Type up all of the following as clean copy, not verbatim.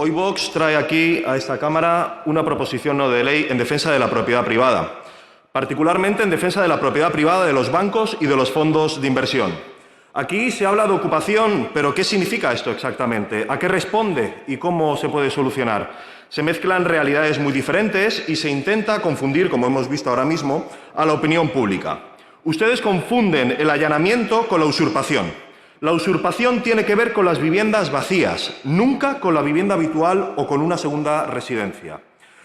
Hoy Vox trae aquí a esta Cámara una proposición no de ley en defensa de la propiedad privada, particularmente en defensa de la propiedad privada de los bancos y de los fondos de inversión. Aquí se habla de ocupación, pero ¿qué significa esto exactamente? ¿A qué responde y cómo se puede solucionar? Se mezclan realidades muy diferentes y se intenta confundir, como hemos visto ahora mismo, a la opinión pública. Ustedes confunden el allanamiento con la usurpación. La usurpación tiene que ver con las viviendas vacías, nunca con la vivienda habitual o con una segunda residencia.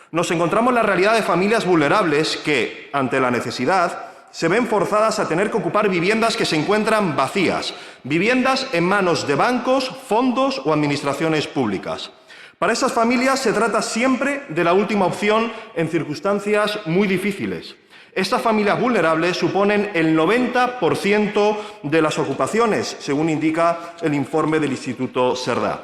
Nos encontramos en la realidad de familias vulnerables que, ante la necesidad, se ven forzadas a tener que ocupar viviendas que se encuentran vacías, viviendas en manos de bancos, fondos o administraciones públicas. Para estas familias se trata siempre de la última opción en circunstancias muy difíciles. Estas familias vulnerables suponen el 90% de las ocupaciones, según indica el informe del Instituto Cerdá.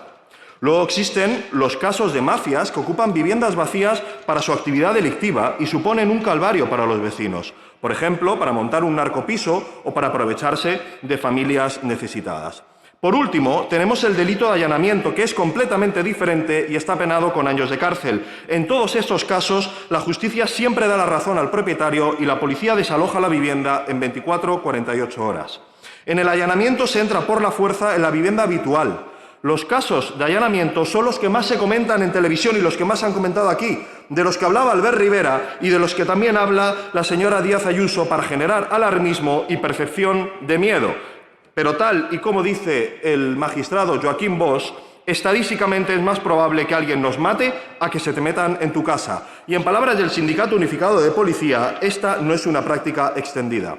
Luego existen los casos de mafias que ocupan viviendas vacías para su actividad delictiva y suponen un calvario para los vecinos, por ejemplo, para montar un narcopiso o para aprovecharse de familias necesitadas. Por último, tenemos el delito de allanamiento, que es completamente diferente y está penado con años de cárcel. En todos estos casos, la justicia siempre da la razón al propietario y la policía desaloja la vivienda en 24 o 48 horas. En el allanamiento se entra por la fuerza en la vivienda habitual. Los casos de allanamiento son los que más se comentan en televisión y los que más se han comentado aquí, de los que hablaba Albert Rivera y de los que también habla la señora Díaz Ayuso para generar alarmismo y percepción de miedo. Pero tal y como dice el magistrado Joaquín Bosch, estadísticamente es más probable que alguien nos mate a que se te metan en tu casa. Y en palabras del Sindicato Unificado de Policía, esta no es una práctica extendida.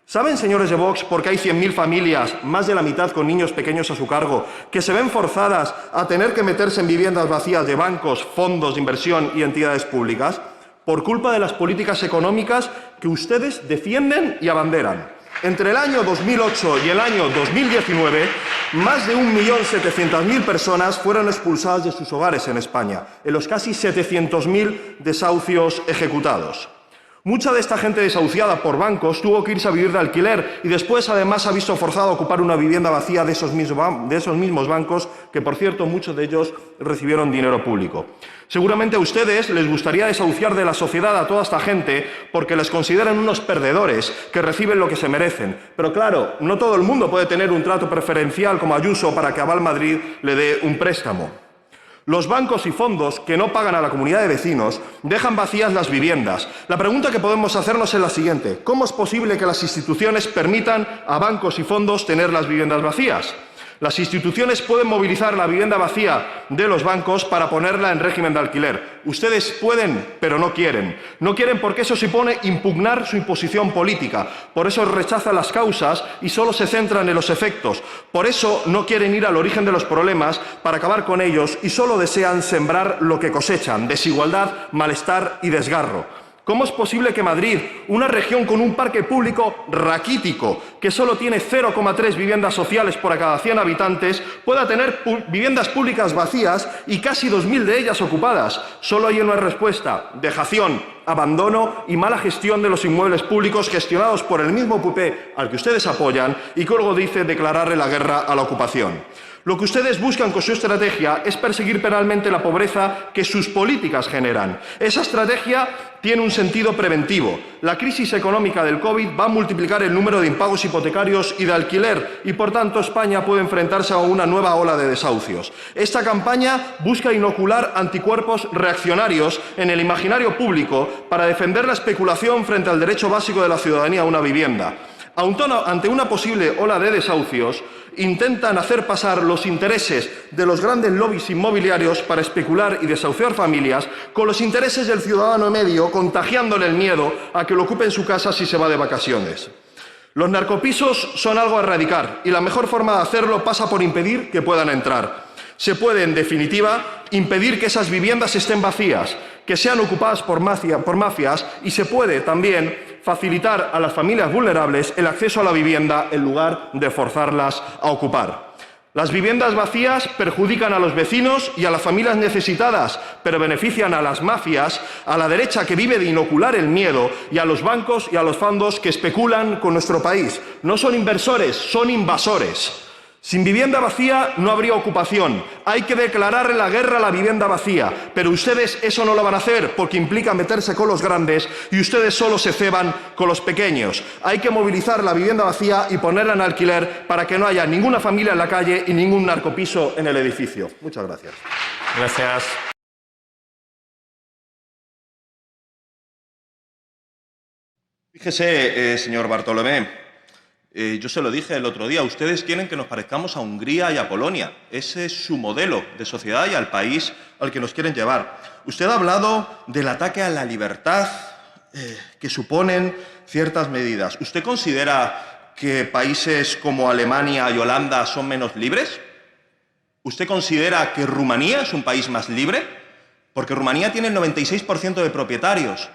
¿Saben, señores de Vox, por qué hay 100.000 familias, más de la mitad con niños pequeños a su cargo, que se ven forzadas a tener que meterse en viviendas vacías de bancos, fondos de inversión y entidades públicas? Por culpa de las políticas económicas que ustedes defienden y abanderan. Entre el año 2008 y el año 2019, más de 1.700.000 personas fueron expulsadas de sus hogares en España, en los casi 700.000 desahucios ejecutados. Mucha de esta gente desahuciada por bancos tuvo que irse a vivir de alquiler y después, además, ha visto forzado a ocupar una vivienda vacía de esos mismos bancos, que, por cierto, muchos de ellos recibieron dinero público. Seguramente a ustedes les gustaría desahuciar de la sociedad a toda esta gente porque les consideran unos perdedores que reciben lo que se merecen. Pero claro, no todo el mundo puede tener un trato preferencial como Ayuso para que Aval Madrid le dé un préstamo. Los bancos y fondos que no pagan a la comunidad de vecinos dejan vacías las viviendas. La pregunta que podemos hacernos es la siguiente: ¿cómo es posible que las instituciones permitan a bancos y fondos tener las viviendas vacías? Las instituciones pueden movilizar la vivienda vacía de los bancos para ponerla en régimen de alquiler. Ustedes pueden, pero no quieren. No quieren porque eso supone impugnar su imposición política. Por eso rechazan las causas y solo se centran en los efectos. Por eso no quieren ir al origen de los problemas para acabar con ellos y solo desean sembrar lo que cosechan: desigualdad, malestar y desgarro. ¿Cómo es posible que Madrid, una región con un parque público raquítico, que solo tiene 0,3 viviendas sociales por cada 100 habitantes, pueda tener viviendas públicas vacías y casi 2.000 de ellas ocupadas? Solo hay una respuesta: dejación, abandono y mala gestión de los inmuebles públicos gestionados por el mismo PP al que ustedes apoyan y que luego dice declararle la guerra a la ocupación. Lo que ustedes buscan con su estrategia es perseguir penalmente la pobreza que sus políticas generan. Esa estrategia tiene un sentido preventivo. La crisis económica del COVID va a multiplicar el número de impagos hipotecarios y de alquiler y, por tanto, España puede enfrentarse a una nueva ola de desahucios. Esta campaña busca inocular anticuerpos reaccionarios en el imaginario público para defender la especulación frente al derecho básico de la ciudadanía a una vivienda. Ante una posible ola de desahucios, intentan hacer pasar los intereses de los grandes lobbies inmobiliarios para especular y desahuciar familias con los intereses del ciudadano medio, contagiándole el miedo a que lo ocupe en su casa si se va de vacaciones. Los narcopisos son algo a erradicar y la mejor forma de hacerlo pasa por impedir que puedan entrar. Se puede, en definitiva, impedir que esas viviendas estén vacías, que sean ocupadas por mafias, y se puede también facilitar a las familias vulnerables el acceso a la vivienda en lugar de forzarlas a ocupar. Las viviendas vacías perjudican a los vecinos y a las familias necesitadas, pero benefician a las mafias, a la derecha que vive de inocular el miedo y a los bancos y a los fondos que especulan con nuestro país. No son inversores, son invasores. Sin vivienda vacía no habría ocupación. Hay que declarar la guerra a la vivienda vacía. Pero ustedes eso no lo van a hacer porque implica meterse con los grandes y ustedes solo se ceban con los pequeños. Hay que movilizar la vivienda vacía y ponerla en alquiler para que no haya ninguna familia en la calle y ningún narcopiso en el edificio. Muchas gracias. Gracias. Fíjese, señor Bartolomé, yo se lo dije el otro día, ustedes quieren que nos parezcamos a Hungría y a Polonia. Ese es su modelo de sociedad y al país al que nos quieren llevar. Usted ha hablado del ataque a la libertad que suponen ciertas medidas. ¿Usted considera que países como Alemania y Holanda son menos libres? ¿Usted considera que Rumanía es un país más libre? Porque Rumanía tiene el 96% de propietarios.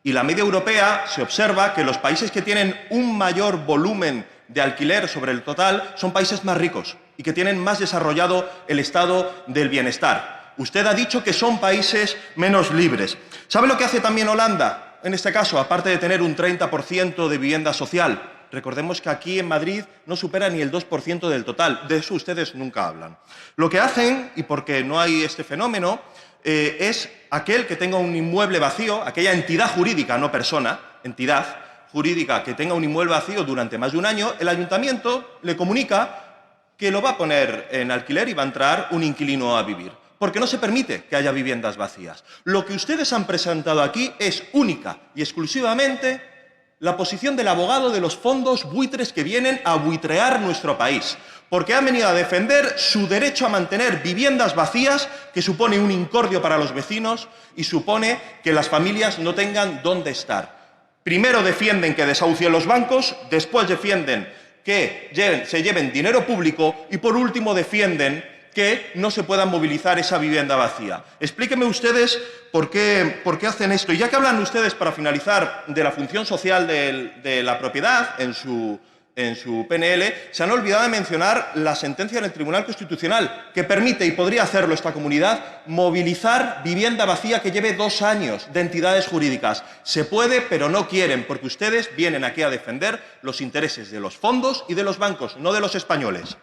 Y la media europea se observa que los países que tienen un mayor volumen de alquiler sobre el total son países más ricos y que tienen más desarrollado el estado del bienestar. Usted ha dicho que son países menos libres. ¿Sabe lo que hace también Holanda? En este caso, aparte de tener un 30% de vivienda social, recordemos que aquí en Madrid no supera ni el 2% del total. De eso ustedes nunca hablan. Lo que hacen, y porque no hay este fenómeno, es aquel que tenga un inmueble vacío, aquella entidad jurídica, no persona, entidad jurídica que tenga un inmueble vacío durante más de un año, el ayuntamiento le comunica que lo va a poner en alquiler y va a entrar un inquilino a vivir, porque no se permite que haya viviendas vacías. Lo que ustedes han presentado aquí es única y exclusivamente la posición del abogado de los fondos buitres que vienen a buitrear nuestro país, porque han venido a defender su derecho a mantener viviendas vacías, que supone un incordio para los vecinos y supone que las familias no tengan dónde estar. Primero defienden que desahucien los bancos, después defienden que se lleven dinero público y, por último, defienden que no se pueda movilizar esa vivienda vacía. Explíquenme ustedes por qué hacen esto. Y ya que hablan ustedes, para finalizar, de la función social de la propiedad en su PNL, se han olvidado de mencionar la sentencia del Tribunal Constitucional, que permite, y podría hacerlo esta comunidad, movilizar vivienda vacía que lleve 2 años de entidades jurídicas. Se puede, pero no quieren, porque ustedes vienen aquí a defender los intereses de los fondos y de los bancos, no de los españoles.